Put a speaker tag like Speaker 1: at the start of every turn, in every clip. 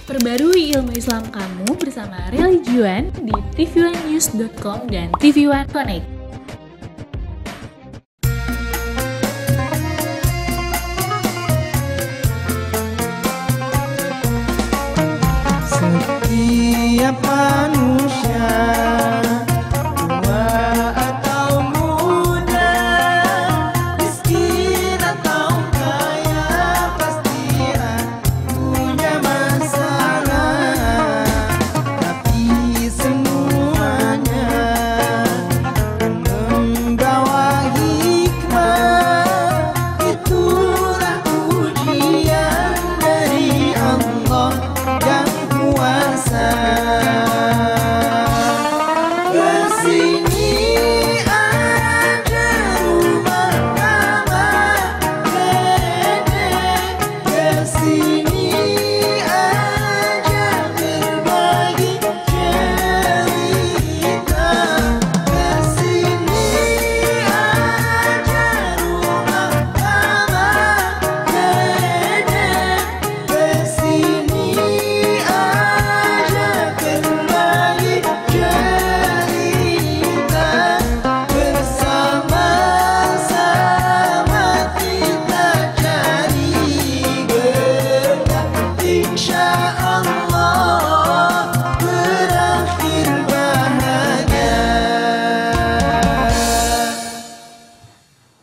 Speaker 1: Perbarui ilmu Islam kamu bersama Religion di tv1news.com dan TV1 Connect.
Speaker 2: Setiap manusia, tua atau muda, miskin atau kaya, pasti punya masalah. Tapi semuanya membawa hikmah. Itulah ujian dari Allah yang kuasa. Kesini aja rumah mama dedek, kesini aja berbagi cerita, kesini aja rumah mama dedek, kesini aja berbagi cerita, bersama-sama kita cari berkah, insya Allah berakhir bahagia.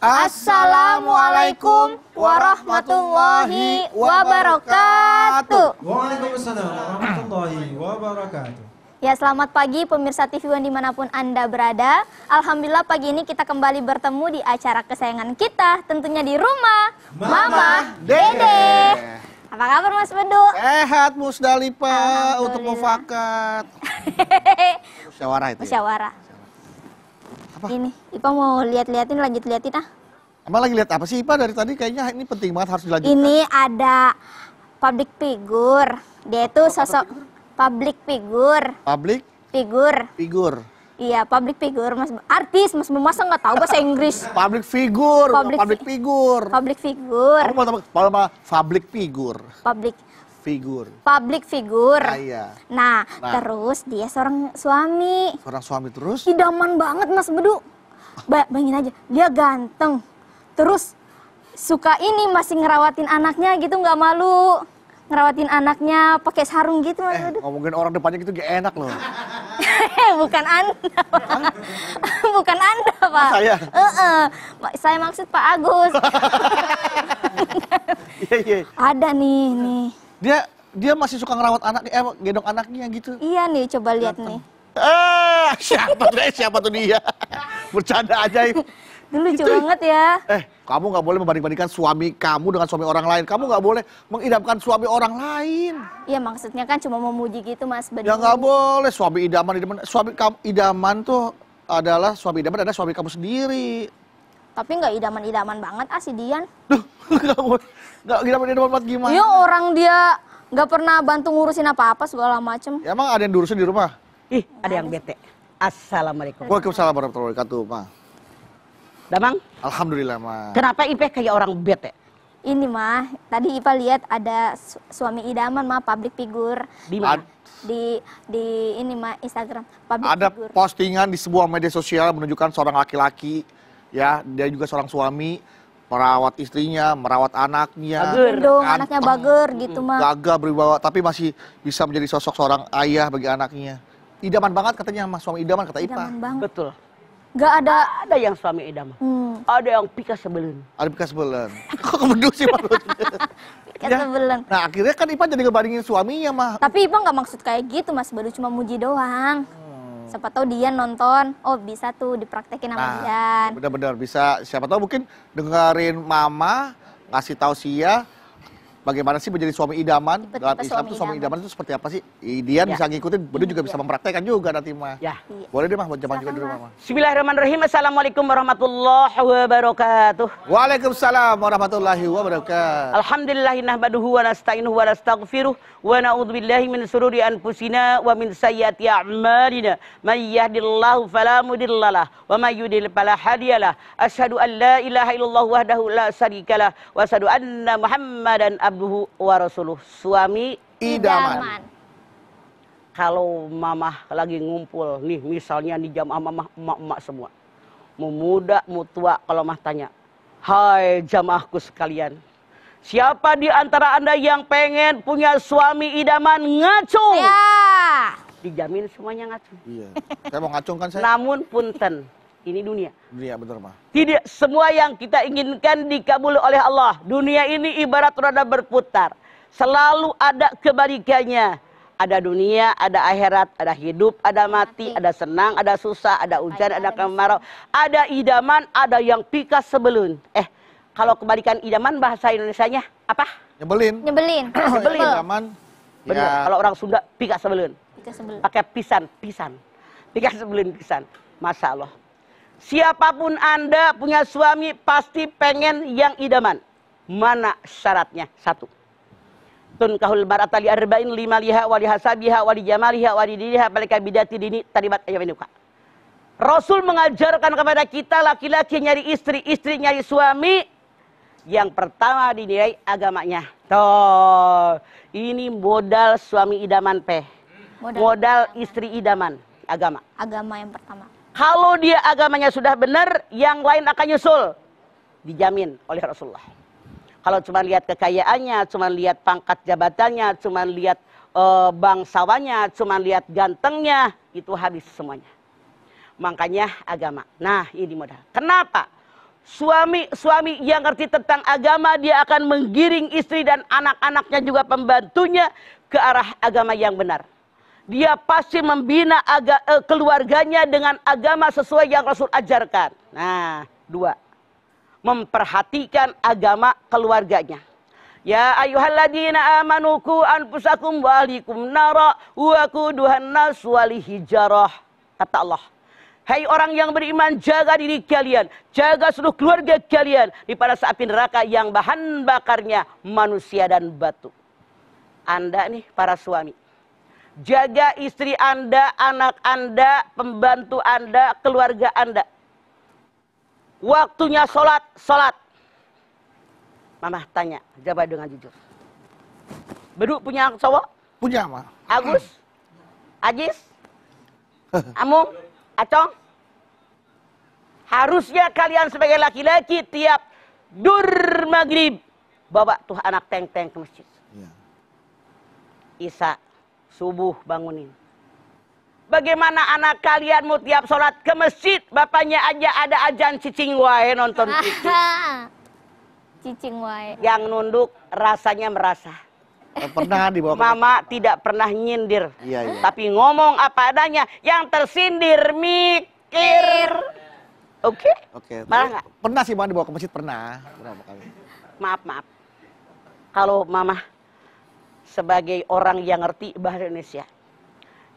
Speaker 3: Assalamualaikum warahmatullahi wabarakatuh.
Speaker 2: Waalaikumsalam warahmatullahi wabarakatuh.
Speaker 3: Ya, selamat pagi pemirsa TV One dimanapun Anda berada. Alhamdulillah pagi ini kita kembali bertemu di acara kesayangan kita, tentunya di rumah Mama Dede. Apa kabar Mas Bedu?
Speaker 4: Sehat Musdalifah untuk
Speaker 3: Alhamdulillah.
Speaker 4: mufakat. Musyawarah itu. Ya?
Speaker 3: Musyawarah.
Speaker 4: Apa?
Speaker 3: Ini, Ipa mau liatin ah.
Speaker 4: Emang lagi lihat apa sih Ipa dari tadi? Kayaknya ini penting banget harus dilanjutkan.
Speaker 3: Ini ada public figure. Dia itu sosok public figure.
Speaker 4: Public
Speaker 3: Figur.
Speaker 4: figure.
Speaker 3: Iya, public figure, Mas. Artis, Mas. Masa nggak tahu bahasa Inggris?
Speaker 4: Public figure.
Speaker 3: Public
Speaker 4: Public figure.
Speaker 3: Public figure.
Speaker 4: Aku mau tahu public figure.
Speaker 3: Public
Speaker 4: Figure.
Speaker 3: public figure.
Speaker 4: Ah, iya.
Speaker 3: Nah,
Speaker 4: Nah.
Speaker 3: terus dia seorang suami.
Speaker 4: Seorang suami terus.
Speaker 3: Idaman banget, Mas Bedu. Bayangin aja, dia ganteng. Terus suka ini masih ngerawatin anaknya gitu, nggak malu. Ngerawatin anaknya pakai sarung gitu, Mas Bedu.
Speaker 4: Ngomongin orang depannya gitu gak enak loh.
Speaker 3: Bukan Anda, Pak. Bukan Anda, Pak.
Speaker 4: Saya?
Speaker 3: Saya maksud Pak Agus.
Speaker 4: Iya, iya.
Speaker 3: Ada nih.
Speaker 4: Dia masih suka ngerawat anak, gendong anaknya gitu.
Speaker 3: Iya nih, coba lihat nih.
Speaker 4: Siapa tuh dia? Bercanda aja.
Speaker 3: Itu lucu banget ya.
Speaker 4: Kamu nggak boleh membanding-bandingkan suami kamu dengan suami orang lain. Kamu nggak boleh mengidamkan suami orang lain.
Speaker 3: Iya, maksudnya kan cuma memuji gitu, Mas Bedu.
Speaker 4: Ya nggak boleh. Suami idaman. Suami kamu idaman tuh adalah suami idaman adalah suami kamu sendiri.
Speaker 3: Tapi nggak idaman-idaman banget si Dian.
Speaker 4: Duh, nggak boleh. Nggak idaman banget gimana?
Speaker 3: Iya, orang dia nggak pernah bantu ngurusin apa-apa segala macem.
Speaker 4: Ya, emang ada yang diurusin di rumah?
Speaker 5: Ih, ada yang bete. Assalamualaikum.
Speaker 4: Waalaikumsalam warahmatullahi wabarakatuh, Ma.
Speaker 5: Damang,
Speaker 4: Alhamdulillah, Ma.
Speaker 5: kenapa Ipe kayak orang bete?
Speaker 3: Ini mah, tadi Ipa lihat ada suami idaman mah public figure.
Speaker 5: Di mana?
Speaker 3: Di ini mah Instagram public
Speaker 4: Ada
Speaker 3: figure.
Speaker 4: postingan di sebuah media sosial menunjukkan seorang laki-laki, ya, dia juga seorang suami, merawat istrinya, merawat anaknya,
Speaker 5: Bager.
Speaker 3: Gendong
Speaker 4: Ganteng,
Speaker 3: anaknya bager gitu mah.
Speaker 4: gagah berwibawa, tapi masih bisa menjadi sosok seorang ayah bagi anaknya. Idaman banget katanya, Mas, suami idaman kata Ipa.
Speaker 3: Idaman banget.
Speaker 5: Betul.
Speaker 3: Gak ada.
Speaker 5: Ada yang suami idaman. Ada yang pika sebelum.
Speaker 4: Ada bekas sebelan. Kok beduk sih, Mas?
Speaker 3: Kesebelan.
Speaker 4: Nah, akhirnya kan Ipa jadi ngebandingin suaminya, mah.
Speaker 3: Tapi Ipa nggak maksud kayak gitu, Mas. Baru cuma muji doang. Siapa tahu dia nonton, oh bisa tuh dipraktekin sama Dian.
Speaker 4: Benar-benar bisa. Siapa tahu mungkin dengerin Mama ngasih tausiah bagaimana sih menjadi suami idaman.
Speaker 3: Tipe-tipe
Speaker 4: Dalam Islam tuh suami idaman itu seperti apa sih? Dian bisa ngikutin, Bedu juga bisa mempraktekkan juga nanti, mah.
Speaker 5: Ya.
Speaker 4: Boleh deh, mah, buat zaman juga di rumah, mah.
Speaker 5: Bismillahirrahmanirrahim. Assalamualaikum warahmatullahi wabarakatuh.
Speaker 4: Waalaikumsalam warahmatullahi wabarakatuh.
Speaker 5: Alhamdulillahi nahmaduhu wa nasta'inuhu wa nastaghfiruh wa na'udzubillahi min sururi anfusina wa min sayyiati a'malina. May yahdihillahu fala mudhillalah wa may yudhlil fala hadiyalah. Asyhadu an la ilaha illallah wahdahu la syarikalah wa asyhadu anna Muhammadan abduhu wa rasuluh. Suami
Speaker 4: idaman.
Speaker 5: Kalau mamah lagi ngumpul, nih misalnya di jamaah mamah emak-emak semua. Mau muda, mau tua, kalau mah tanya. Hai jamaahku sekalian. Siapa di antara Anda yang pengen punya suami idaman ngacung?
Speaker 3: Ya.
Speaker 5: Dijamin semuanya ngacung.
Speaker 4: Iya. Saya mau ngacungkan saya.
Speaker 5: Namun punten, ini dunia.
Speaker 4: Iya benar mah.
Speaker 5: Tidak semua yang kita inginkan dikabul oleh Allah. Dunia ini ibarat roda berputar. Selalu ada kebalikannya. Ada dunia, ada akhirat, ada hidup, ada mati, ada senang, ada susah, ada hujan, ada kemarau. Ada idaman, ada yang pikas sebelun. Kalau kebalikan idaman bahasa Indonesianya apa?
Speaker 4: Nyebelin.
Speaker 3: Nyebelin.
Speaker 4: Nyebelin. Idaman.
Speaker 5: Benar.
Speaker 4: Ya.
Speaker 5: Kalau orang Sunda pikas sebelun.
Speaker 3: Pikas sebelun.
Speaker 5: Pakai pisan. Pikas sebelun pisan. Masya Allah. Siapapun Anda punya suami pasti pengen yang idaman. Mana syaratnya? 1. Tunkahul mar'ata li arba'in lima liha wa lihasabiha wa li jamaliha wa li diniha balika bidati dini taribat ayaminuka. Rasul mengajarkan kepada kita laki-laki nyari istri, istri nyari suami. Yang pertama dinilai agamanya. Tuh, ini modal suami idaman modal istri idaman, agama.
Speaker 3: Agama yang pertama.
Speaker 5: Kalau dia agamanya sudah benar, yang lain akan nyusul. Dijamin oleh Rasulullah. Kalau cuma lihat kekayaannya, cuma lihat pangkat jabatannya, cuma lihat bangsawannya, cuma lihat gantengnya, itu habis semuanya. Makanya agama. Nah, ini modal. Kenapa? Suami yang ngerti tentang agama, dia akan menggiring istri dan anak-anaknya juga pembantunya ke arah agama yang benar. Dia pasti membina keluarganya dengan agama sesuai yang Rasul ajarkan. Nah, 2. Memperhatikan agama keluarganya. Ya ayyuhalladzina amanu qu anfusakum wa ahlikum nara wa quduhan nas wal hijarah. Kata Allah, hai orang yang beriman, jaga diri kalian, jaga seluruh keluarga kalian daripada api neraka yang bahan bakarnya manusia dan batu. Anda nih para suami, jaga istri Anda, anak Anda, pembantu Anda, keluarga Anda. Waktunya sholat. Mama tanya, jawab dengan jujur. Bedu punya anak cowok?
Speaker 4: Punya mah.
Speaker 5: Agus? Ajis? Amung? Acong? Harusnya kalian sebagai laki-laki tiap dur maghrib bawa tuh anak teng-teng ke masjid.
Speaker 4: Iya.
Speaker 5: Isya, subuh bangunin. Bagaimana anak kalian mau tiap sholat ke masjid, bapaknya aja ada ajan cicing wae nonton TV.
Speaker 3: Cicing wae.
Speaker 5: Yang nunduk rasanya merasa.
Speaker 4: Pernah dibawa ke
Speaker 5: Mama tidak pernah nyindir.
Speaker 4: Iya.
Speaker 5: Tapi ngomong apa adanya. Yang tersindir mikir. Oke? Malah nggak?
Speaker 4: Pernah sih, Bang, dibawa ke masjid pernah. Berapa kali?
Speaker 5: Maaf. Kalau Mama sebagai orang yang ngerti bahasa Indonesia,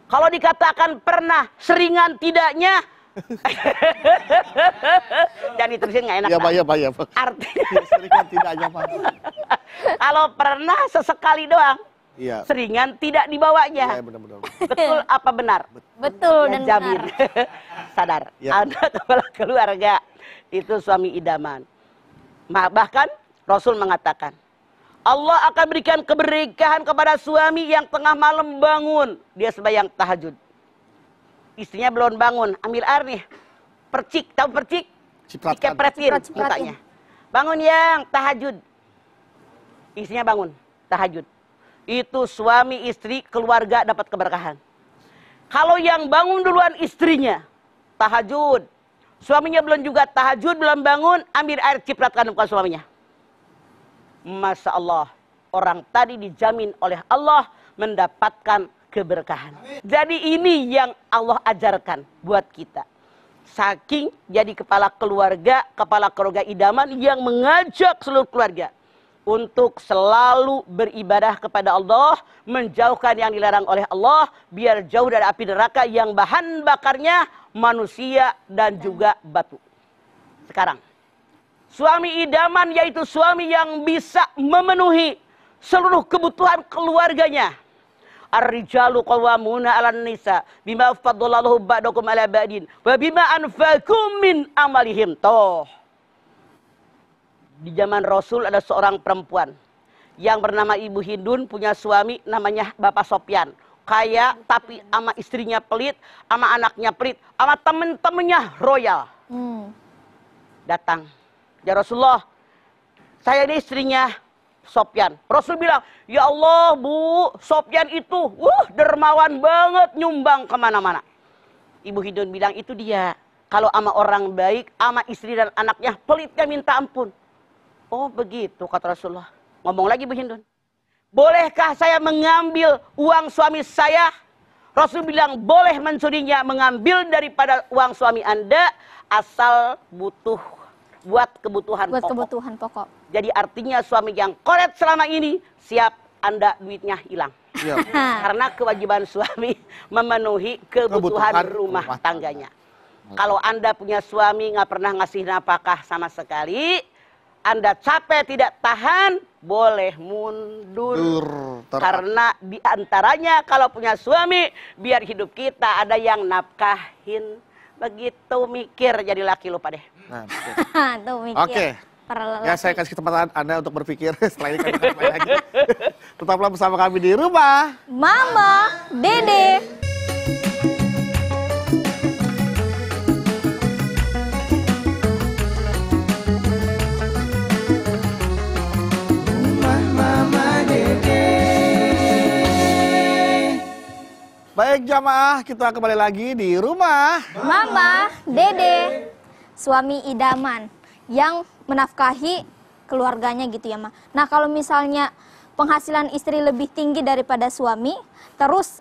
Speaker 5: kalau dikatakan pernah, seringan tidaknya, dan diterusin nggak enak.
Speaker 4: Iya, Pak.
Speaker 5: Artinya
Speaker 4: Seringan tidaknya, Pak.
Speaker 5: kalau pernah sesekali doang,
Speaker 4: Iya.
Speaker 5: seringan tidak dibawanya.
Speaker 4: Iya, benar-benar.
Speaker 5: Betul apa benar?
Speaker 3: Betul
Speaker 5: Ya,
Speaker 3: dan
Speaker 5: jamin.
Speaker 3: benar.
Speaker 5: Sadar.
Speaker 4: Ya.
Speaker 5: Anda kepala keluarga itu suami idaman. Bahkan Rasul mengatakan, Allah akan berikan keberkahan kepada suami yang tengah malam bangun. Dia sembahyang tahajud. Istrinya belum bangun. Ambil air nih. Percik. Tahu percik? Dikepretin mukanya. Bangun yang tahajud. Istrinya bangun. Tahajud. Itu suami istri keluarga dapat keberkahan. Kalau yang bangun duluan istrinya. Tahajud. Suaminya belum juga tahajud, belum bangun. Ambil air cipratkan muka suaminya. Masya Allah, orang tadi dijamin oleh Allah mendapatkan keberkahan. Jadi ini yang Allah ajarkan buat kita. Saking jadi kepala keluarga idaman yang mengajak seluruh keluarga untuk selalu beribadah kepada Allah, menjauhkan yang dilarang oleh Allah, biar jauh dari api neraka yang bahan bakarnya manusia dan juga batu. Sekarang, suami idaman yaitu suami yang bisa memenuhi seluruh kebutuhan keluarganya. Ar-rijalu qawwamuna 'alan nisa bima faddalallahu ba'dakum 'ala ba'din wa bima anfaqu min amalihim. Toh. Di zaman Rasul ada seorang perempuan yang bernama Ibu Hindun punya suami namanya Bapak Sopyan. Kaya tapi sama istrinya pelit, sama anaknya pelit, sama temen-temennya royal. Datang, ya Rasulullah, saya ini istrinya Sopyan. Rasul bilang, ya Allah Bu, Sopyan itu dermawan banget, nyumbang kemana-mana. Ibu Hindun bilang, itu dia. Kalau ama orang baik, ama istri dan anaknya pelitnya minta ampun. Oh begitu kata Rasulullah. Ngomong lagi Bu Hindun, bolehkah saya mengambil uang suami saya? Rasul bilang, boleh mencurinya, mengambil daripada uang suami Anda, asal butuh buat kebutuhan pokok. Jadi artinya suami yang koret selama ini, siap Anda duitnya hilang.
Speaker 4: Siap.
Speaker 5: Karena kewajiban suami memenuhi kebutuhan rumah tangganya. Kalau Anda punya suami nggak pernah ngasih nafkah sama sekali, Anda capek tidak tahan, boleh mundur. Karena diantaranya kalau punya suami, biar hidup kita ada yang nafkahin. Begitu mikir jadi laki lupa deh.
Speaker 4: Nah,
Speaker 3: Tuh mikir.
Speaker 4: Oke. Ya saya kasih kesempatan Anda untuk berpikir setelah ini kami kembali lagi. Tetaplah bersama kami di Rumah
Speaker 3: Mama Dede.
Speaker 4: Baik jamaah, kita kembali lagi di Rumah
Speaker 3: Mama Dede. Suami idaman yang menafkahi keluarganya gitu ya, Ma. Nah, kalau misalnya penghasilan istri lebih tinggi daripada suami, terus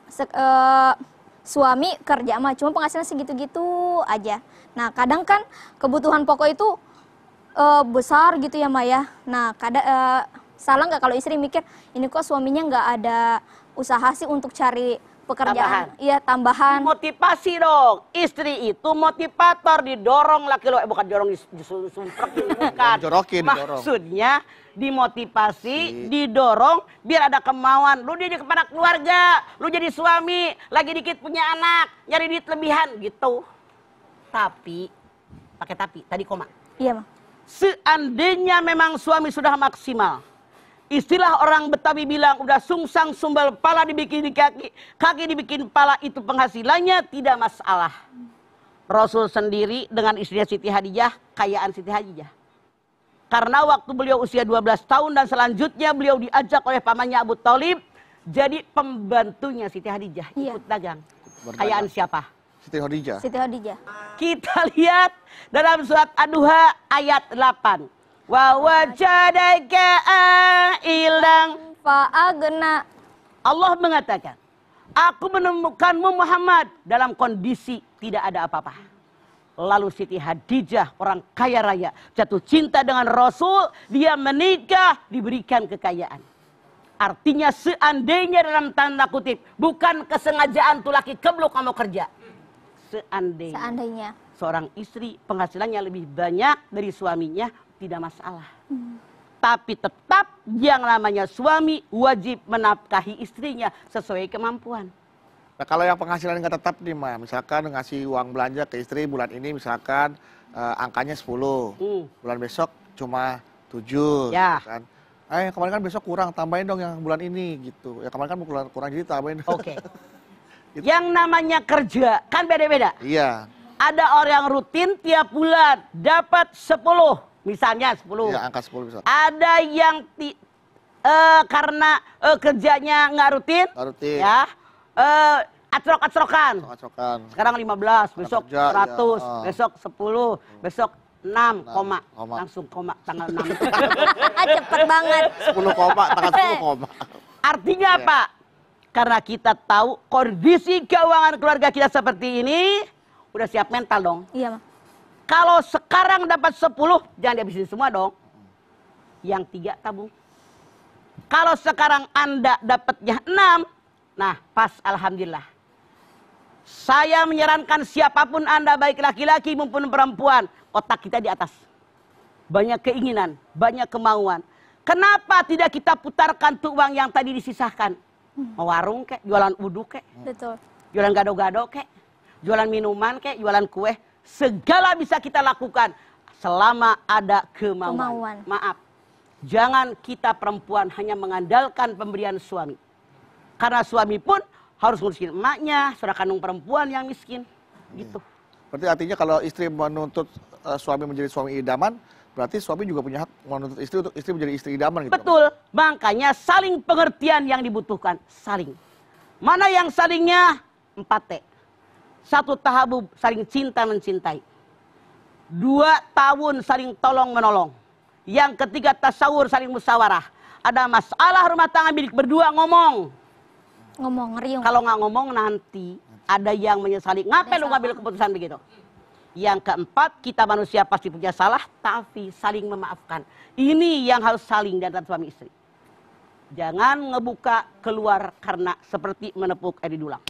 Speaker 3: suami kerja mah cuma penghasilan segitu-gitu aja. Nah, kadang kan kebutuhan pokok itu besar gitu ya, Ma ya. Nah, salah nggak kalau istri mikir, ini kok suaminya nggak ada usaha sih untuk cari pekerjaan, iya tambahan.
Speaker 5: Motivasi dong, istri itu motivator, didorong laki lo, bukan dorong disumprekin, bukan. Maksudnya dimotivasi, didorong, biar ada kemauan. Lu jadi kepala keluarga, lu jadi suami, lagi dikit punya anak, nyari duit lebihan gitu. Tapi, pakai tapi, tadi koma.
Speaker 3: Iya, Ma.
Speaker 5: Seandainya memang suami sudah maksimal, istilah orang Betawi bilang udah sungsang sumbal pala dibikin di kaki, kaki dibikin pala, itu penghasilannya tidak masalah. Rasul sendiri dengan istrinya Siti Hadijah, kayaan Siti Hadijah. Karena waktu beliau usia 12 tahun dan selanjutnya beliau diajak oleh pamannya Abu Thalib jadi pembantunya Siti Hadijah, ikut dagang. Kayaan siapa?
Speaker 4: Siti Hadijah.
Speaker 3: Siti Hadijah.
Speaker 5: Kita lihat dalam surat Ad-Duha ayat 8. Wa wajadaka ailan
Speaker 3: fa'agna.
Speaker 5: Allah mengatakan, aku menemukanmu Muhammad dalam kondisi tidak ada apa-apa. Lalu Siti Hadijah, orang kaya raya, jatuh cinta dengan Rasul, dia menikah, diberikan kekayaan. Artinya seandainya dalam tanda kutip, bukan kesengajaan tuh laki keblok kamu kerja. Seandainya seorang istri penghasilannya lebih banyak dari suaminya, tidak masalah. Tapi tetap yang namanya suami wajib menafkahi istrinya sesuai kemampuan.
Speaker 4: Nah kalau yang penghasilan nggak tetap nih, Ma, misalkan ngasih uang belanja ke istri bulan ini misalkan angkanya 10, bulan besok cuma 7,
Speaker 5: ya.
Speaker 4: Kan? Kemarin kan besok kurang, tambahin dong yang bulan ini gitu. Ya kemarin kan kurang jadi tambahin.
Speaker 5: Oke. Gitu. Yang namanya kerja kan beda-beda.
Speaker 4: Iya.
Speaker 5: Ada orang rutin tiap bulan dapat 10. Misalnya 10.
Speaker 4: Ya, angka 10 bisa.
Speaker 5: Ada yang karena kerjanya nggak rutin.
Speaker 4: Nggak rutin.
Speaker 5: Ya. Acrok-acrokan. Sekarang 15, besok kerja, 100, ya. Besok 10, besok 6, koma. Langsung koma tanggal 6.
Speaker 3: Cepet banget.
Speaker 4: 10 koma, tanggal 10 koma.
Speaker 5: Artinya apa? Karena kita tahu kondisi keuangan keluarga kita seperti ini, udah siap mental dong.
Speaker 3: Iya, Ma.
Speaker 5: Kalau sekarang dapat 10, jangan dihabisin semua dong. Yang 3 tabung. Kalau sekarang Anda dapatnya 6, nah pas alhamdulillah. Saya menyarankan siapapun Anda, baik laki-laki maupun perempuan, otak kita di atas. Banyak keinginan, banyak kemauan. Kenapa tidak kita putarkan tuh uang yang tadi disisahkan? Mau warung kek, jualan uduk kek.
Speaker 3: Betul.
Speaker 5: Jualan gado-gado kek, jualan minuman kek, jualan kue. Segala bisa kita lakukan selama ada kemauan. Maaf, Jangan kita perempuan hanya mengandalkan pemberian suami. Karena suami pun harus ngurusin emaknya, saudara kandung perempuan yang miskin. Gitu.
Speaker 4: Berarti artinya kalau istri menuntut suami menjadi suami idaman, berarti suami juga punya hak menuntut istri untuk istri menjadi istri idaman gitu.
Speaker 5: Betul. Makanya saling pengertian yang dibutuhkan. Saling. Mana yang salingnya? 4T. 1 tahabub, saling cinta mencintai. 2 ta'awun, saling tolong menolong. Yang ketiga tasawur, saling musyawarah. Ada masalah rumah tangga milik berdua ngomong.
Speaker 3: Ngomong, ngeriung.
Speaker 5: Kalau nggak ngomong nanti ada yang menyesali. Ngapain lu ngambil keputusan begitu? Yang keempat, kita manusia pasti punya salah, tapi saling memaafkan. Ini yang harus saling di antara suami istri. Jangan ngebuka keluar karena seperti menepuk air di dulang.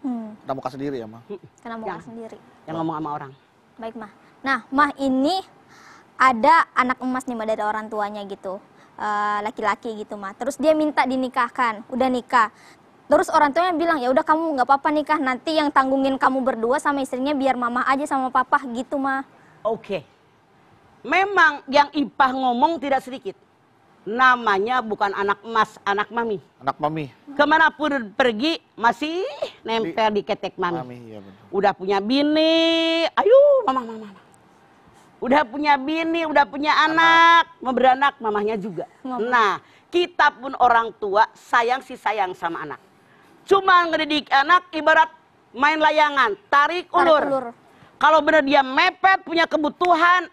Speaker 4: Kita muka sendiri ya, Mah.
Speaker 3: Karena mau sendiri.
Speaker 5: Yang ngomong sama orang.
Speaker 3: Baik, Mah. Nah, Mah, ini ada anak emas nih, Mah, dari orang tuanya gitu. Laki-laki gitu, Mah. Terus dia minta dinikahkan, udah nikah. Terus orang tuanya bilang, ya udah kamu nggak apa-apa nikah, nanti yang tanggungin kamu berdua sama istrinya biar mama aja sama papa gitu, Mah.
Speaker 5: Oke. Memang yang Ipah ngomong tidak sedikit. Namanya bukan anak emas, anak mami.
Speaker 4: Anak mami.
Speaker 5: Kemanapun pergi masih nempel di ketek mami.
Speaker 4: Mami, iya betul.
Speaker 5: Udah punya bini, ayo mama. Udah punya bini, udah punya anak, mau beranak mamahnya juga. Nah, kita pun orang tua sayang sama anak. Cuma ngedidik anak ibarat main layangan, tarik ulur. Kalau benar dia mepet, punya kebutuhan,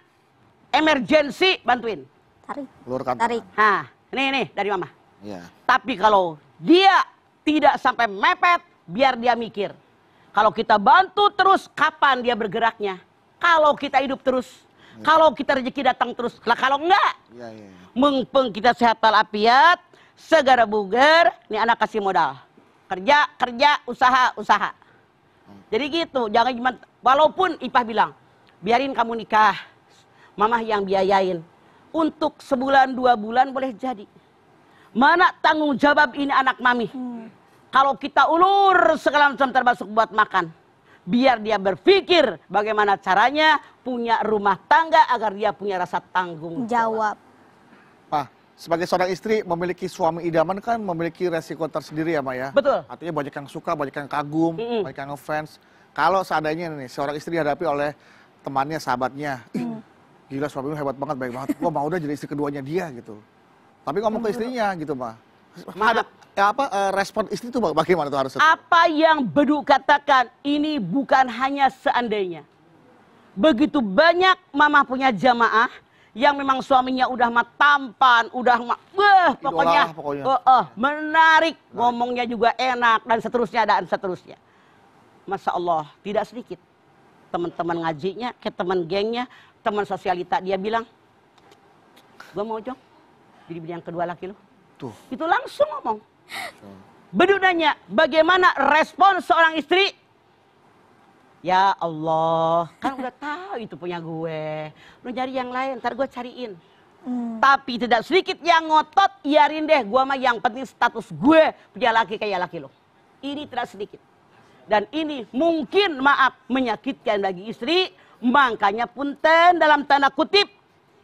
Speaker 5: emergensi, bantuin.
Speaker 3: Tarik.
Speaker 5: Nah, ini dari mama.
Speaker 4: Iya.
Speaker 5: Tapi kalau dia tidak sampai mepet, biar dia mikir. Kalau kita bantu terus, kapan dia bergeraknya? Kalau kita hidup terus, kalau kita rezeki datang terus, lah kalau enggak, mumpung kita sehat walafiat, segera bugar, nih anak kasih modal. Kerja, usaha. Jadi gitu, jangan cuma, walaupun Ipah bilang, biarin kamu nikah, mamah yang biayain. Untuk sebulan 2 bulan boleh jadi. Mana tanggung jawab ini anak mami? Kalau kita ulur segala macam termasuk buat makan. Biar dia berpikir bagaimana caranya punya rumah tangga agar dia punya rasa tanggung jawab.
Speaker 4: Pak, sebagai seorang istri memiliki suami idaman kan memiliki resiko tersendiri ya, Ma ya?
Speaker 5: Betul.
Speaker 4: Artinya banyak yang suka, banyak yang kagum, banyak yang ngefans. Kalau seandainya nih seorang istri dihadapi oleh temannya, sahabatnya, gila suamimu hebat banget, baik banget, gua mau udah jadi istri keduanya dia gitu. Tapi ngomong ke istrinya gitu, Ma. Respon istri itu bagaimana tuh harus?
Speaker 5: Apa yang Bedu katakan ini bukan hanya seandainya. Begitu banyak mama punya jamaah yang memang suaminya udah tampan, udah pokoknya menarik, ngomongnya juga enak dan seterusnya. Masya Allah, tidak sedikit teman-teman ngajinya, ke teman gengnya, teman sosialita dia bilang, gua mau Jong jadi bini yang kedua laki lu. Tuh. Itu langsung ngomong. Bedu nanya, bagaimana respon seorang istri? Ya Allah, kan udah tahu itu punya gue. Lu cari yang lain, ntar gue cariin. Tapi tidak sedikit yang ngotot, iarin deh, gue mah yang penting status gue punya laki kayak laki lo. Ini tidak sedikit. Dan ini mungkin maaf menyakitkan bagi istri, makanya punten dalam tanda kutip,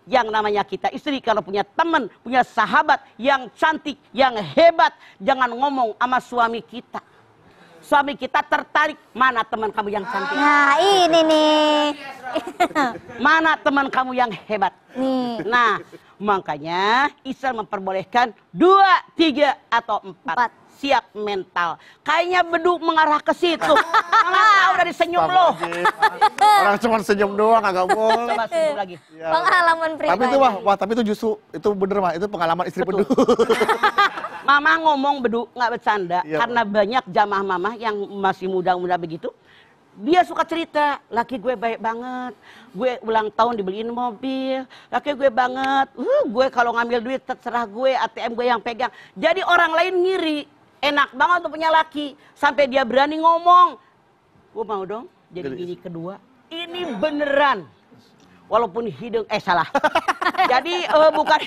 Speaker 5: yang namanya kita istri kalau punya teman, punya sahabat yang cantik, yang hebat, jangan ngomong sama suami kita. Suami kita tertarik, mana teman kamu yang cantik?
Speaker 3: Nah, ini nih.
Speaker 5: Mana teman kamu yang hebat?
Speaker 3: Nih.
Speaker 5: Nah, makanya Islam memperbolehkan 2, 3, atau 4. Siap mental. Kayaknya Bedu mengarah ke situ. Mama tahu dari senyum lo.
Speaker 4: Orang cuma senyum doang, agak boleh.
Speaker 5: Coba senyum lagi.
Speaker 3: Pengalaman pribadi.
Speaker 4: Tapi itu tapi itu justru itu bener, Mah. Itu pengalaman istri Bedu.
Speaker 5: Mama ngomong Bedu nggak bercanda,
Speaker 4: Iya,
Speaker 5: karena banyak jamaah mama yang masih muda-muda begitu. Dia suka cerita, laki gue baik banget, gue ulang tahun dibeliin mobil, laki gue banget, gue kalau ngambil duit terserah gue, ATM gue yang pegang. Jadi orang lain ngiri, enak banget untuk punya laki, sampai dia berani ngomong, gue mau dong jadi bini kedua. Ini beneran, walaupun hidung, salah. Jadi bukan.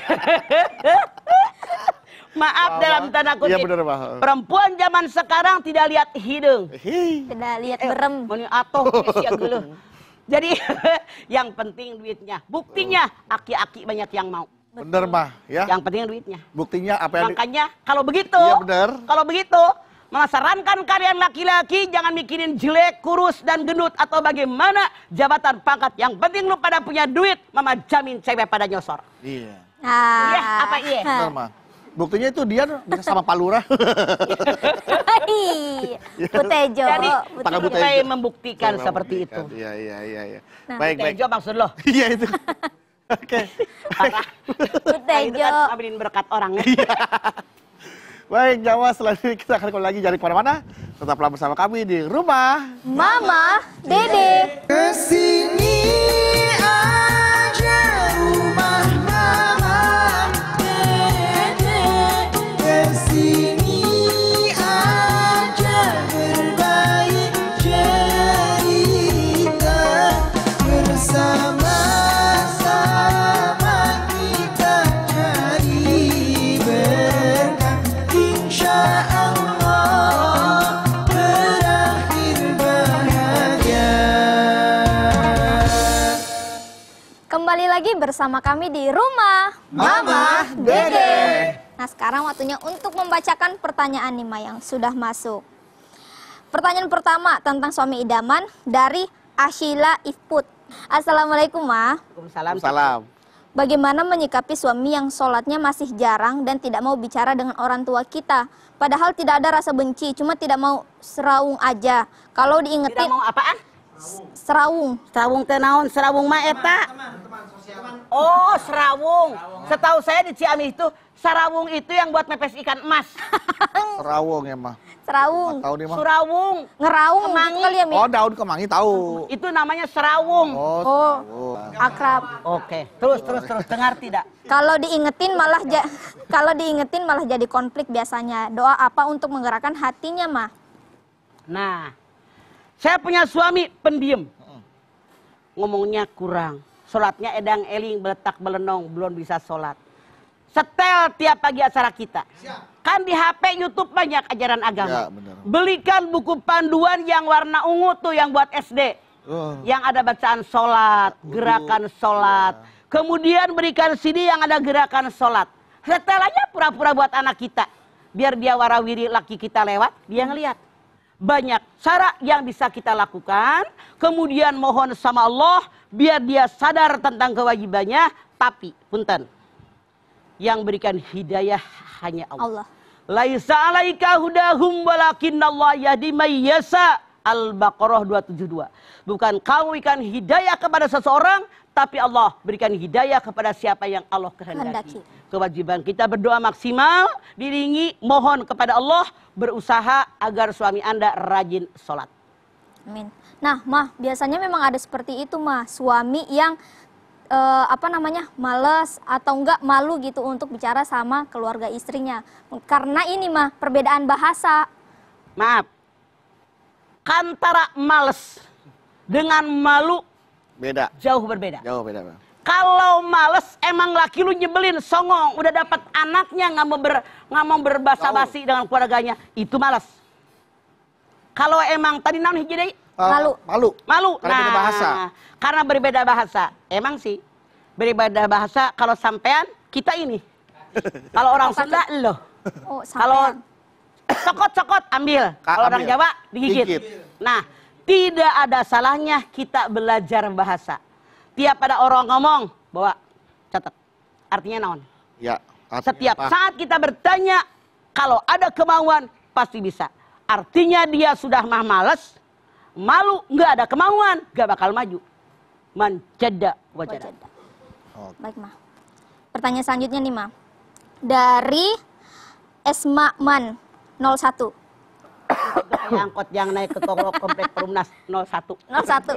Speaker 5: Maaf dalam tanda kutip.
Speaker 4: Iya bener,
Speaker 5: perempuan zaman sekarang tidak lihat hidung.
Speaker 3: Tidak lihat berem.
Speaker 5: Meni atoh sia geuleuh. Jadi yang penting duitnya. Buktinya aki-aki banyak yang mau.
Speaker 4: Bener mah, ya.
Speaker 5: Yang penting duitnya.
Speaker 4: Buktinya apa yang...
Speaker 5: Makanya kalau begitu,
Speaker 4: Iya bener.
Speaker 5: kalau begitu, Mama sarankan kalian laki-laki jangan mikirin jelek, kurus, dan gendut atau bagaimana jabatan pangkat. Yang penting lu pada punya duit, Mama jamin cewek pada nyosor.
Speaker 4: Iya.
Speaker 5: Iya, apa iya?
Speaker 4: Bener mah. Buktinya itu dia bisa sama Pak Lurah.
Speaker 3: Putejo.
Speaker 5: Jadi
Speaker 4: Pakai Butejo.
Speaker 5: supaya membuktikan seperti itu.
Speaker 4: Iya.
Speaker 3: Nah,
Speaker 4: Baik.
Speaker 5: Tejo maksud lo?
Speaker 4: Iya itu. Oke.
Speaker 5: Parah.
Speaker 3: Putejo.
Speaker 5: Itu kan ngambilin berkat orang ya.
Speaker 4: Baik, Jawa, setelah ini kita akan kembali lagi dari kemana-mana. Tetaplah bersama kami di Rumah
Speaker 3: Mama Dede.
Speaker 2: Kesini aja rumah mama Dede. Kesini aja berbagi cerita. Bersama-sama kita cari berkah. Insya Allah berakhir bahagia.
Speaker 3: Kembali lagi bersama kami di Rumah
Speaker 2: Mama Dede.
Speaker 3: Nah, sekarang waktunya untuk membacakan pertanyaan nih, Ma, yang sudah masuk. Pertanyaan pertama tentang suami idaman dari Ashila Ifput. Assalamualaikum, Ma.
Speaker 5: Waalaikumsalam.
Speaker 4: Salam.
Speaker 3: Bagaimana menyikapi suami yang sholatnya masih jarang dan tidak mau bicara dengan orang tua kita? Padahal tidak ada rasa benci, cuma tidak mau serawung aja. Kalau
Speaker 5: Tidak
Speaker 3: diingetin,
Speaker 5: mau apaan?
Speaker 3: serawung.
Speaker 5: Serawung teh naon? Serawung mah eta. Oh, serawung. Setahu saya di Ciamis itu sarawung itu yang buat mepes ikan emas.
Speaker 4: Terawung ya, mah.
Speaker 3: Serawung.
Speaker 4: Tahu nih, mah.
Speaker 5: Surawung.
Speaker 3: Ngeraung
Speaker 5: Kemangi.
Speaker 3: gitu kali ya, Mi?
Speaker 4: Oh, daun kemangi tahu.
Speaker 5: Itu namanya serawung.
Speaker 4: Oh,
Speaker 3: Oh,
Speaker 4: terawung.
Speaker 3: akrab.
Speaker 5: Oke, terus. Dengar tidak?
Speaker 3: Kalau diingetin malah kalau diingetin malah jadi konflik biasanya. Doa apa untuk menggerakkan hatinya, Mah?
Speaker 5: Nah, saya punya suami pendiam. Ngomongnya kurang. Sholatnya edang eling, beletak belenong, belum bisa sholat. Setel tiap pagi acara kita. Kan di HP YouTube banyak ajaran agama.
Speaker 4: Ya, benar.
Speaker 5: Belikan buku panduan yang warna ungu tuh yang buat SD. Yang ada bacaan sholat, gerakan sholat. Kemudian berikan CD yang ada gerakan sholat. Setel aja pura-pura buat anak kita. Biar dia warawiri laki kita lewat, dia ngeliat. Banyak cara yang bisa kita lakukan. Kemudian mohon sama Allah biar dia sadar tentang kewajibannya. Tapi, punten, yang berikan hidayah hanya Allah.
Speaker 3: Allah.
Speaker 5: Laisa alaika hudahum walakinnallaha yahdi may yasha. Al-Baqarah 272. Bukan kamu berikan hidayah kepada seseorang, tapi Allah berikan hidayah kepada siapa yang Allah kehendaki. Kewajiban kita berdoa maksimal, diringi, mohon kepada Allah, berusaha agar suami Anda rajin sholat.
Speaker 3: Amin. Nah, Mah, biasanya memang ada seperti itu, Mah. Suami yang males atau enggak malu gitu untuk bicara sama keluarga istrinya. Karena ini, Mah, perbedaan bahasa.
Speaker 5: Maaf, antara males dengan malu
Speaker 4: Beda.
Speaker 5: jauh berbeda.
Speaker 4: Jauh beda, Bang.
Speaker 5: Kalau males emang laki lu nyebelin, songong, udah dapat anaknya nggak mau berbasa-basi dengan keluarganya, itu males. Kalau emang tadi naon hiji deui? Malu.
Speaker 4: Karena beda bahasa.
Speaker 5: Karena berbeda bahasa. Emang sih berbeda bahasa kalau sampean kita ini. Kalau orang Sunda loh.
Speaker 3: Oh,
Speaker 5: Kalau
Speaker 3: sampean.
Speaker 5: cokot ambil. Kalau orang
Speaker 4: ambil.
Speaker 5: Jawa digigit.
Speaker 4: Gigit.
Speaker 5: Nah, tidak ada salahnya kita belajar bahasa. Tiap ada orang ngomong, bawa catat. Artinya naon?
Speaker 4: Ya. artinya
Speaker 5: Setiap
Speaker 4: apa?
Speaker 5: saat kita bertanya, kalau ada kemauan pasti bisa. Artinya dia sudah males, malu, nggak ada kemauan, nggak bakal maju. Manjada wajada.
Speaker 4: Oh.
Speaker 3: Baik, Mah. Pertanyaan selanjutnya nih, Mah. Dari Esmakman 01.
Speaker 5: Angkot yang naik ke komplek Perumnas 01.
Speaker 3: 01.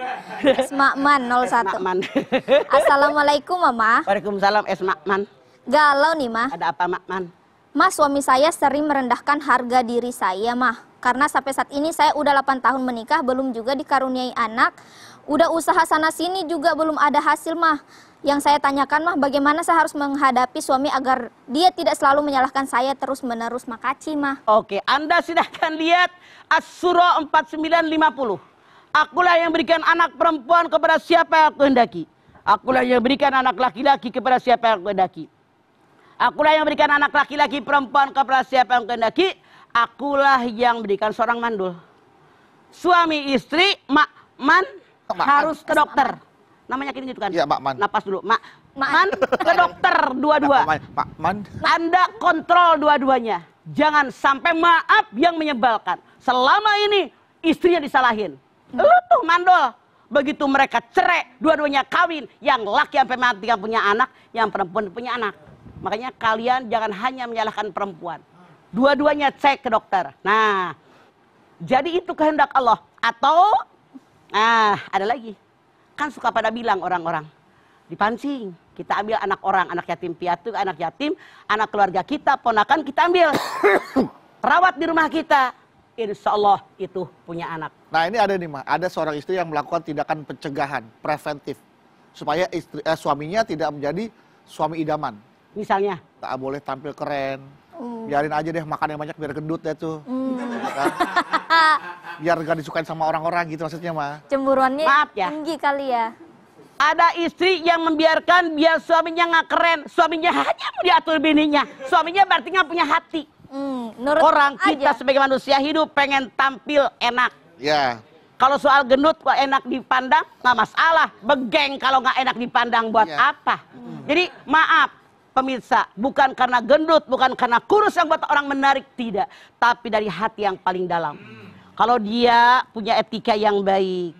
Speaker 3: Esmakman 01.
Speaker 5: Esmakman.
Speaker 3: Assalamualaikum, Mama.
Speaker 5: Waalaikumsalam Esmakman.
Speaker 3: Galau nih, Mah.
Speaker 5: Ada apa Makman?
Speaker 3: Mas, suami saya sering merendahkan harga diri saya, Mah. Karena sampai saat ini saya udah 8 tahun menikah, belum juga dikaruniai anak. Udah usaha sana sini juga belum ada hasil, Mah. Yang saya tanyakan, Mah, bagaimana saya harus menghadapi suami agar dia tidak selalu menyalahkan saya terus-menerus. Makasih, Mah.
Speaker 5: Oke, Anda silahkan lihat As-Surah 4950. Akulah yang berikan anak perempuan kepada siapa yang aku hendaki. Akulah yang berikan anak laki-laki kepada siapa yang aku hendaki. Akulah yang berikan anak laki-laki perempuan kepada siapa yang kehendaki. Akulah yang berikan seorang mandul. Suami istri harus ke dokter. Namanya gitu kan?
Speaker 4: Iya, Makman.
Speaker 5: Napas dulu. Man ke dokter dua-dua.
Speaker 4: Makman.
Speaker 5: Anda kontrol dua-duanya. Jangan sampai maaf yang menyebalkan. Selama ini istrinya disalahin. Lu tuh mandul. Begitu mereka cerai, dua-duanya kawin. Yang laki sampai mati yang punya anak, yang perempuan punya anak. Makanya kalian jangan hanya menyalahkan perempuan. Dua-duanya cek ke dokter. Nah, jadi itu kehendak Allah. Atau, ada lagi. Kan suka pada bilang orang-orang, dipancing. Kita ambil anak orang, anak yatim piatu, anak yatim, anak keluarga kita, ponakan kita ambil. Rawat di rumah kita. Insya Allah itu punya anak.
Speaker 4: Nah ini ada nih Ma, ada seorang istri yang melakukan tindakan pencegahan, preventif. Supaya suaminya tidak menjadi suami idaman.
Speaker 5: Misalnya?
Speaker 4: Tak boleh tampil keren, biarin aja deh makan yang banyak biar gendut deh tuh. Kan? Biar gak disukain sama orang-orang gitu maksudnya Ma.
Speaker 3: Cemburuannya
Speaker 5: Maaf ya.
Speaker 3: tinggi kali ya.
Speaker 5: Ada istri yang membiarkan biar suaminya nggak keren. Suaminya hanya mau diatur bininya. Suaminya berarti nggak punya hati.
Speaker 3: Nurut
Speaker 5: Orang kita
Speaker 3: aja.
Speaker 5: sebagai manusia hidup pengen tampil enak.
Speaker 4: Ya.
Speaker 5: Kalau soal gendut kok enak dipandang nggak masalah. Begeng kalau nggak enak dipandang buat
Speaker 4: Iya.
Speaker 5: apa? Jadi maaf pemirsa, bukan karena gendut, bukan karena kurus yang buat orang menarik, tidak. Tapi dari hati yang paling dalam. Kalau dia punya etika yang baik,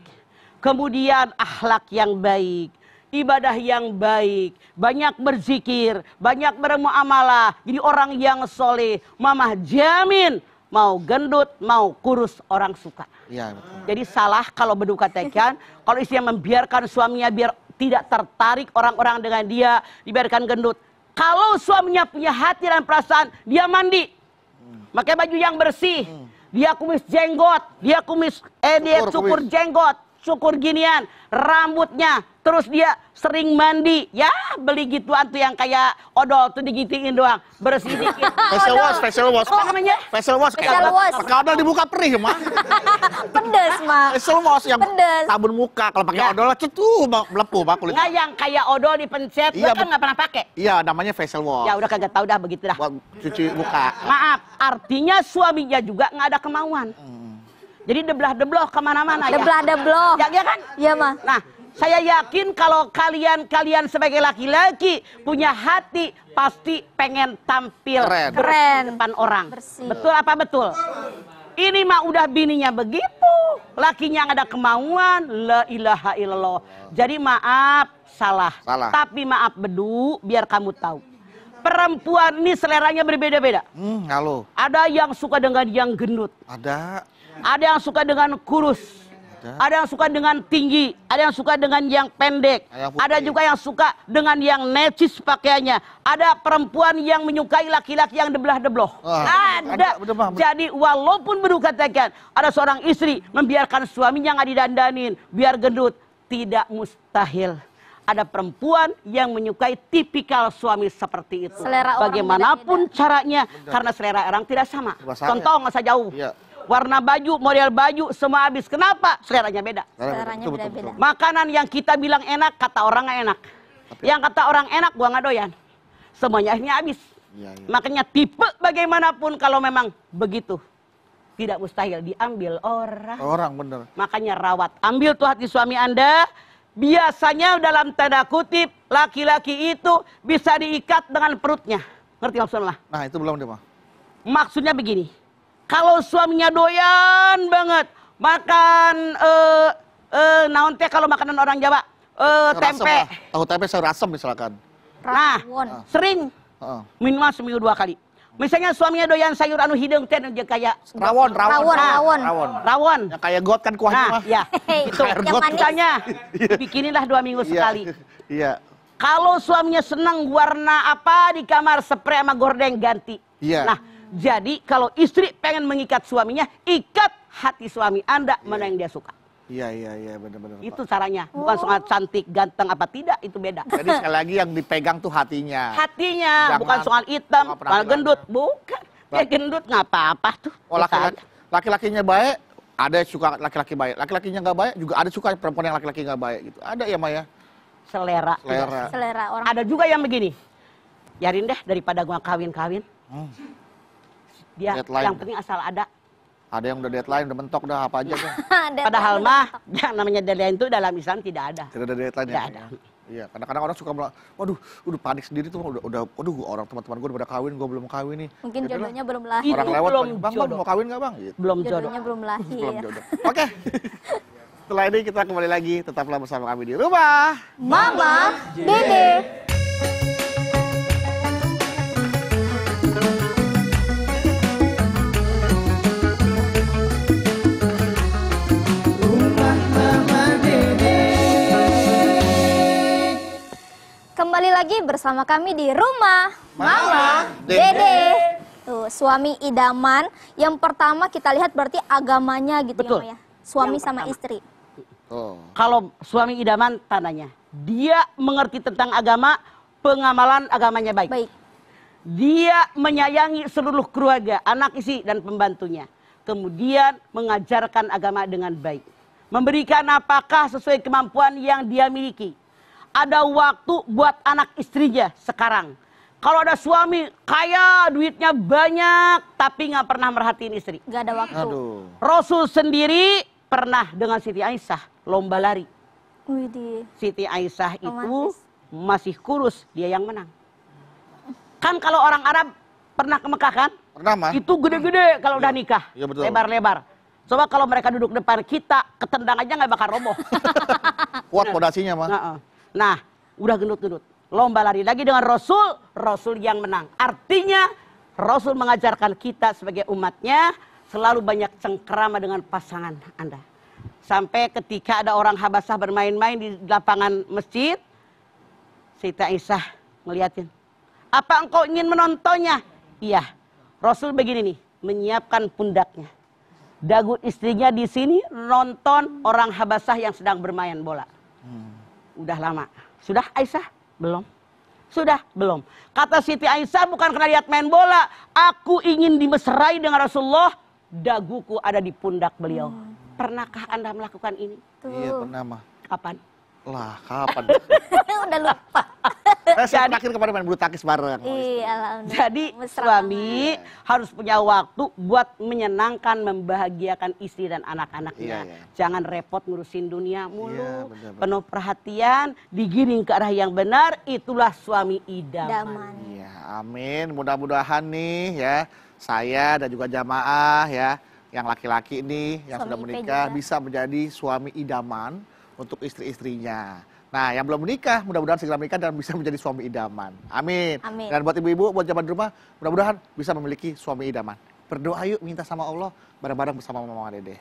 Speaker 5: kemudian akhlak yang baik, ibadah yang baik, banyak berzikir, banyak bermuamalah, jadi orang yang soleh, mamah jamin mau gendut, mau kurus orang suka.
Speaker 4: Iya betul.
Speaker 5: Jadi salah kalau Beduk katakan, kalau istri yang membiarkan suaminya biar tidak tertarik orang-orang dengan dia, dibiarkan gendut. Kalau suaminya punya hati dan perasaan, dia mandi, pakai baju yang bersih, dia kumis jenggot, dia cukur jenggot, cukur ginian, rambutnya, terus dia sering mandi, ya beli gituan tuh yang kayak odol tuh digitiin doang, bersih dikit.
Speaker 4: Facial wash.
Speaker 5: Apa namanya?
Speaker 4: Facial wash.
Speaker 3: Facial wash.
Speaker 4: Pakai odol dibuka perih Ma.
Speaker 3: Pedes, Mak.
Speaker 4: Facial wash yang
Speaker 3: Pedes.
Speaker 4: sabun muka. Kalau pakai
Speaker 5: Ya.
Speaker 4: odol tuh melepuh Ma kulit.
Speaker 5: Nggak yang kayak odol dipencet,
Speaker 4: Iya,
Speaker 5: gua kan nggak pernah pakai.
Speaker 4: Iya namanya facial wash.
Speaker 5: Ya udah kagak tahu dah begitu dah.
Speaker 4: Buat cuci muka.
Speaker 5: Maaf, artinya suaminya juga nggak ada kemauan. Jadi deblah-debloh kemana-mana ya.
Speaker 3: Deblah-debloh.
Speaker 5: Ya kan?
Speaker 3: Iya, Ma.
Speaker 5: Nah, saya yakin kalau kalian sebagai laki-laki punya hati pasti pengen tampil
Speaker 4: Keren.
Speaker 5: bersih
Speaker 3: Keren.
Speaker 5: depan orang.
Speaker 3: Bersih.
Speaker 5: Betul apa betul? Ini mah udah bininya begitu, lakinya nggak ada kemauan, la ilaha illallah. Jadi maaf, salah. Tapi maaf Bedu, biar kamu tahu. Perempuan ini seleranya berbeda-beda.
Speaker 4: Halo.
Speaker 5: Ada yang suka dengan yang gendut.
Speaker 4: Ada.
Speaker 5: Ada yang suka dengan kurus. Ada yang suka dengan tinggi, ada yang suka dengan yang pendek, ada juga yang suka dengan yang necis pakaiannya. Ada perempuan yang menyukai laki-laki yang deblah-debloh. Ada. Jadi walaupun Bedu katakan ada seorang istri membiarkan suaminya nggak didandanin, biar gendut, tidak mustahil. Ada perempuan yang menyukai tipikal suami seperti itu.
Speaker 3: Selera orang
Speaker 5: bagaimanapun
Speaker 3: beda-beda.
Speaker 5: caranya, karena selera orang tidak sama. Contoh nggak usah jauh.
Speaker 4: Iya.
Speaker 5: Warna baju, model baju, semua habis. Kenapa? Seleranya beda.
Speaker 3: Seleranya beda-beda.
Speaker 5: Makanan yang kita bilang enak, kata orang nggak enak. Yang kata orang enak, gua nggak doyan. Semuanya akhirnya habis.
Speaker 4: Iya, iya.
Speaker 5: Makanya tipe bagaimanapun kalau memang begitu, tidak mustahil diambil orang.
Speaker 4: Orang bener.
Speaker 5: Makanya rawat. Ambil tuh hati suami Anda. Biasanya dalam tanda kutip, laki-laki itu bisa diikat dengan perutnya. Ngerti maksudnya?
Speaker 4: Nah itu belum deh Ma.
Speaker 5: Maksudnya begini. Kalau suaminya doyan banget makan naon teh kalau makanan orang Jawa tempe.
Speaker 4: Tahu tempe sayur asem misalkan.
Speaker 5: Nah, sering minimal seminggu 2 kali. Misalnya suaminya doyan sayur anu hidung teh kayak
Speaker 4: Rawon.
Speaker 5: rawon.
Speaker 4: Yang kayak got kan kuahnya
Speaker 5: Nah,
Speaker 4: mah.
Speaker 5: ya. Itu
Speaker 3: Yang manis.
Speaker 5: misalnya bikinilah 2 minggu sekali.
Speaker 4: Iya.
Speaker 5: Kalau suaminya senang warna apa di kamar, spray sama gorden ganti.
Speaker 4: Iya.
Speaker 5: Nah, jadi kalau istri pengen mengikat suaminya, ikat hati suami Anda mana yang dia suka.
Speaker 4: Iya benar-benar.
Speaker 5: Itu caranya. Bukan soal cantik, ganteng apa tidak, itu beda.
Speaker 4: Jadi sekali lagi yang dipegang tuh hatinya.
Speaker 5: Hatinya,
Speaker 4: Jangan
Speaker 5: bukan soal hitam, soal
Speaker 4: penampilan.
Speaker 5: gendut, bukan. Ya gendut nggak apa-apa tuh.
Speaker 4: Oh laki-lakinya baik, ada yang suka laki-laki baik. Laki-lakinya nggak baik, juga ada suka perempuan yang laki-laki nggak baik gitu. Ada ya Maya?
Speaker 5: Selera.
Speaker 3: Selera orang.
Speaker 5: Ada juga yang begini. biarin deh daripada gua kawin-kawin. Dia
Speaker 4: Deadline.
Speaker 5: yang penting asal ada.
Speaker 4: Ada yang udah deadline, udah mentok dah apa aja kan.
Speaker 5: Padahal mah yang namanya deadline itu dalam Islam tidak ada.
Speaker 4: Tidak ada deadline
Speaker 5: Tidak
Speaker 4: ya.
Speaker 5: ada.
Speaker 4: Iya, kadang-kadang orang suka bilang, waduh, udah panik sendiri tuh, waduh, orang teman-teman gue udah pada kawin, gue belum kawin nih.
Speaker 3: Mungkin
Speaker 4: Ya udahlah,
Speaker 3: jodohnya belum lahir.
Speaker 5: Itu
Speaker 4: orang
Speaker 3: ya.
Speaker 4: lewat,
Speaker 5: belum
Speaker 4: bang,
Speaker 5: jodoh.
Speaker 4: mau kawin nggak bang? Gitu.
Speaker 5: Belum jodoh.
Speaker 3: Jodohnya belum lahir.
Speaker 4: Belum jodoh. Oke, setelah ini kita kembali lagi, tetaplah bersama kami di rumah.
Speaker 3: Mama, Dede. Kembali lagi bersama kami di rumah Mama, Dede. Tuh, suami idaman. Yang pertama kita lihat berarti agamanya gitu
Speaker 5: Betul.
Speaker 3: ya, Maya. Suami
Speaker 5: Yang
Speaker 3: sama
Speaker 5: pertama.
Speaker 3: istri.
Speaker 4: Oh,
Speaker 5: Kalau suami idaman tandanya dia mengerti tentang agama, pengamalan agamanya baik.
Speaker 3: Baik.
Speaker 5: Dia menyayangi seluruh keluarga, anak istri dan pembantunya. Kemudian mengajarkan agama dengan baik. Memberikan nafkah sesuai kemampuan yang dia miliki. Ada waktu buat anak istrinya sekarang. Kalau ada suami kaya, duitnya banyak, tapi nggak pernah merhatiin istri.
Speaker 3: Gak ada waktu.
Speaker 4: aduh.
Speaker 5: Rasul sendiri pernah dengan Siti Aisyah lomba lari.
Speaker 3: Widih.
Speaker 5: Siti Aisyah itu
Speaker 3: Romantis.
Speaker 5: masih kurus, dia yang menang. Kan kalau orang Arab pernah ke Mekah kan?
Speaker 4: Pernah mah?
Speaker 5: Itu gede-gede kalau udah nikah.
Speaker 4: Iya, betul.
Speaker 5: Lebar-lebar. Coba kalau mereka duduk depan kita, ketendang aja nggak bakal roboh.
Speaker 4: Kuat fondasinya mah.
Speaker 5: Nah, udah gendut-gendut. Lomba lari lagi dengan Rasul, Rasul yang menang. Artinya Rasul mengajarkan kita sebagai umatnya selalu banyak cengkerama dengan pasangan Anda. Sampai ketika ada orang Habasyah bermain-main di lapangan masjid, Siti Aisyah ngeliatin. Apa engkau ingin menontonnya? Iya. Rasul begini nih, menyiapkan pundaknya. Dagu istrinya di sini nonton orang Habasyah yang sedang bermain bola. Udah lama. Sudah Aisyah? Belum. Sudah? Belum. Kata Siti Aisyah bukan karena lihat main bola. Aku ingin dimesrai dengan Rasulullah. Daguku ada di pundak beliau. Pernahkah Anda melakukan ini?
Speaker 4: Iya, pernah mah.
Speaker 5: Kapan?
Speaker 4: Lah, kapan?
Speaker 3: Udah lupa.
Speaker 4: Saya terakhir kemarin main bulu tangkis bareng.
Speaker 3: Iya, alhamdulillah.
Speaker 5: Jadi
Speaker 3: Mesra
Speaker 5: suami harus punya waktu buat menyenangkan, membahagiakan istri dan anak-anaknya.
Speaker 4: Iya, iya.
Speaker 5: Jangan repot ngurusin dunia mulu.
Speaker 4: Iya, benar-benar.
Speaker 5: Penuh perhatian, digiring ke arah yang benar, itulah suami idaman.
Speaker 3: Daman.
Speaker 4: Iya, amin. Mudah-mudahan nih ya, saya dan juga jamaah ya, yang laki-laki ini yang
Speaker 3: Suami
Speaker 4: sudah
Speaker 3: IP
Speaker 4: menikah
Speaker 3: juga.
Speaker 4: bisa menjadi suami idaman untuk istri-istrinya. Nah, yang belum menikah, mudah-mudahan segera menikah dan bisa menjadi suami idaman. Amin.
Speaker 3: Amin.
Speaker 4: Dan buat ibu-ibu, buat jaman di rumah, mudah-mudahan bisa memiliki suami idaman. Berdoa yuk, minta sama Allah, bareng-bareng bersama Mama Dede.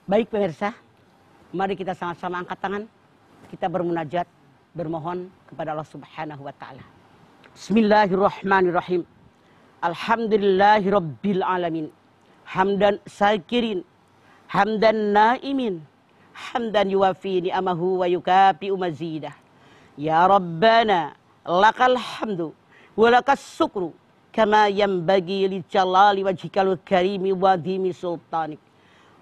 Speaker 5: Baik pemirsa, mari kita sama-sama angkat tangan. Kita bermunajat, bermohon kepada Allah Subhanahu wa Ta'ala. Bismillahirrahmanirrahim. Alhamdulillahirabbil alamin. Hamdan syakirin, hamdan naimin, hamdan yuwafi ni'amahu wa yukafi'u mazidah. Ya Rabbana, lakal hamdu, wa lakas syukru, kama yanbaghi li jalali wajhikal karimi wa dhimi sultanik.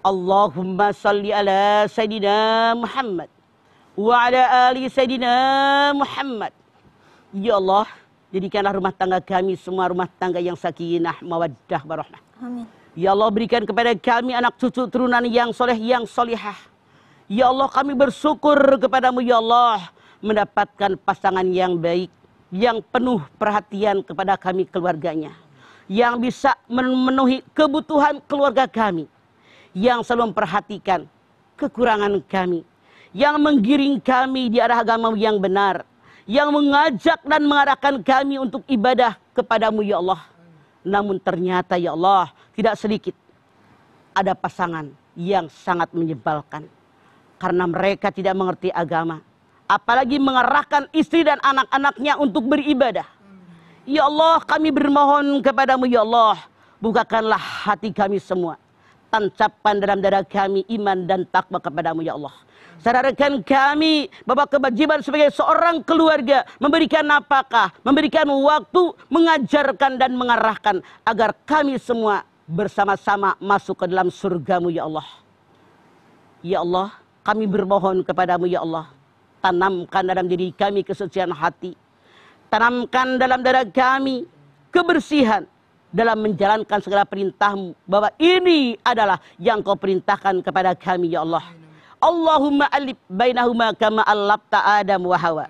Speaker 5: Allahumma salli ala Sayyidina Muhammad wa ala ali Sayyidina Muhammad. Ya Allah, jadikanlah rumah tangga kami semua rumah tangga yang sakinah, mawaddah, warahmah.
Speaker 3: Amin.
Speaker 5: Ya Allah, berikan kepada kami anak cucu turunan yang soleh, yang solihah. Ya Allah, kami bersyukur kepadamu ya Allah, mendapatkan pasangan yang baik, yang penuh perhatian kepada kami keluarganya, yang bisa memenuhi kebutuhan keluarga kami, yang selalu memperhatikan kekurangan kami, yang menggiring kami di arah agama yang benar, yang mengajak dan mengarahkan kami untuk ibadah kepadamu ya Allah. Namun ternyata ya Allah, tidak sedikit ada pasangan yang sangat menyebalkan. Karena mereka tidak mengerti agama. Apalagi mengarahkan istri dan anak-anaknya untuk beribadah. Ya Allah, kami bermohon kepadamu ya Allah, bukakanlah hati kami semua. Tancapkan dalam dada kami iman dan takwa kepadamu ya Allah. Sadarkan kami bahwa kewajiban sebagai seorang keluarga memberikan nafkah, memberikan waktu, mengajarkan dan mengarahkan agar kami semua bersama-sama masuk ke dalam surgamu ya Allah. Ya Allah, kami bermohon kepadamu ya Allah. tanamkan dalam diri kami kesucian hati. Tanamkan dalam dada kami kebersihan dalam menjalankan segala perintah-Mu, bahwa ini adalah yang Kau perintahkan kepada kami, ya Allah. Allahumma alif bainahuma kama allabta Adam wa Hawa,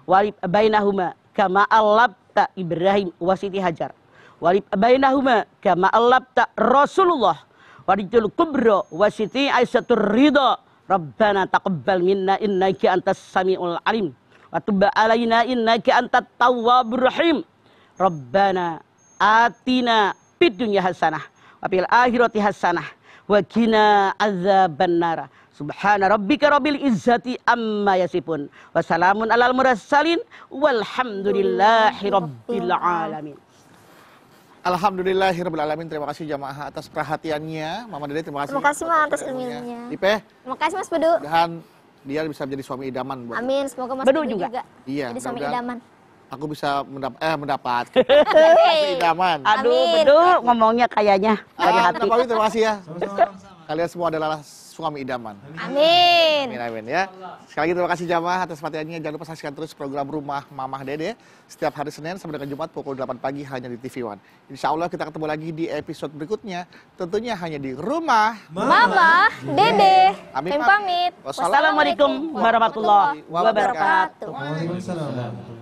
Speaker 5: walif bainahuma kama allabta Ibrahim wa Siti Hajar, walif bainahuma kama allabta Rasulullah warijul kubra wa Siti Aisyah ridha. Rabbana taqabbal minna innaka antas samiul alim wa tub alaina innaka antat tawwabur rahim. Rabbana atina fid dunya hasanah wa fil akhirati hasanah wa qina adzabannar. Subhana rabbika rabbil izzati amma yasifun wa salamun alal mursalin walhamdulillahi rabbil alamin.
Speaker 4: Alhamdulillahirabbil alamin. Terima kasih jamaah atas perhatiannya. Mama Dede terima kasih.
Speaker 3: Terima kasih Mas atas ilmunya.
Speaker 4: Ipe.
Speaker 3: Terima kasih Mas Bedu.
Speaker 4: Dan dia bisa menjadi suami idaman buat.
Speaker 3: Amin, semoga Mas
Speaker 5: Bedu
Speaker 3: Bedu
Speaker 5: juga.
Speaker 4: Iya,
Speaker 3: jadi suami
Speaker 4: mudah-mudahan
Speaker 3: idaman.
Speaker 4: Aku bisa mendapat idaman.
Speaker 5: Aduh,
Speaker 3: Amin.
Speaker 5: Bedu ngomongnya kayaknya dari hati.
Speaker 4: Pak terima kasih ya. Kalian semua adalah suami idaman.
Speaker 3: Amin.
Speaker 4: Amin, amin ya. Sekali lagi terima kasih jamaah atas perhatiannya. Jangan lupa saksikan terus program Rumah Mamah Dede setiap hari Senin sampai dengan Jumat pukul 8 pagi hanya di TV One. Insya Allah kita ketemu lagi di episode berikutnya. Tentunya hanya di Rumah
Speaker 3: Mama, Dede,
Speaker 4: Amin,
Speaker 3: pamit.
Speaker 5: Wassalamualaikum warahmatullahi wabarakatuh.
Speaker 2: Waalaikumsalam.